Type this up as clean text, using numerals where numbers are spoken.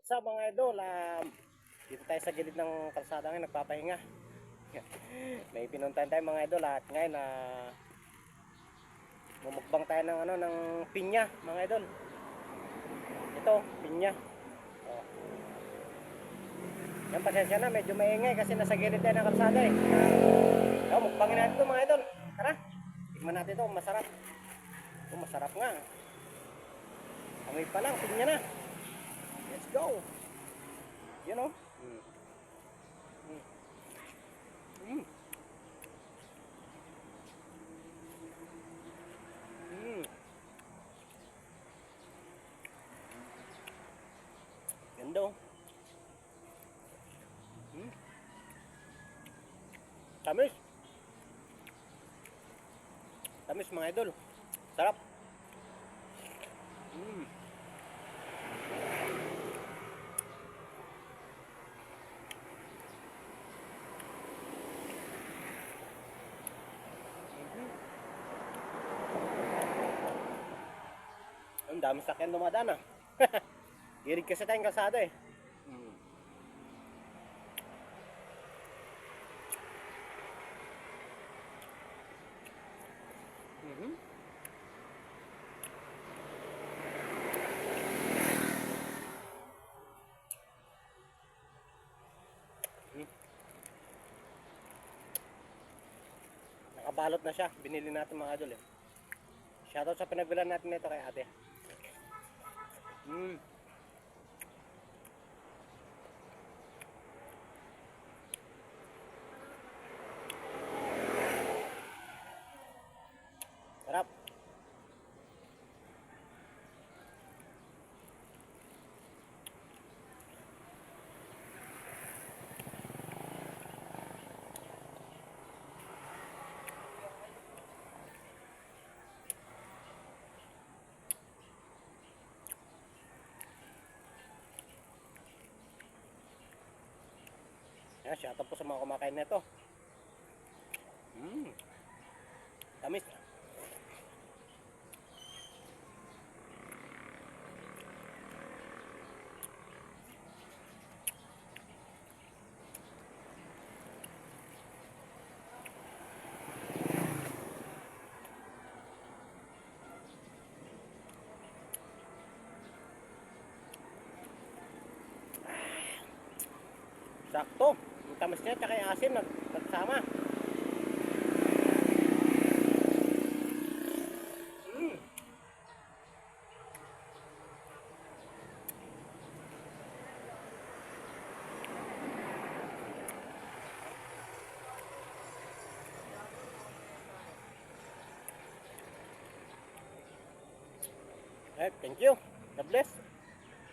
Sa mga idol, dito tayo sa gilid ng kalsada ngayon, nagpapahinga. May pinuntahan tayo mga idol at ngayon mumukbang tayo ng ng pinya mga idol. Ito, pinya. Oh. Yan, pasensya na, medyo maingay kasi nasa gilid tayo ng kalsada eh. Mukbangin natin ito mga idol. Tara, tignan natin ito, masarap. Ito, masarap nga. Amoy pa lang, pinya na. Let's go. You know? Mm. Mm. Ganda oh. Tamis. Tamis mga idol. Sarap. Mm. Ang dami sakyan dumadaan ah. Girig kasi tayong kalsada eh. Nakabalot na siya. Binili natin mga idol eh. Shoutout sa pinagbilan natin nito kay ate. Sarap. Yan, shoutout po sa mga kumakain nito. Tamis. Sakto. Yung tamis niya tsaka yung asin nagsama. Thank you. God bless.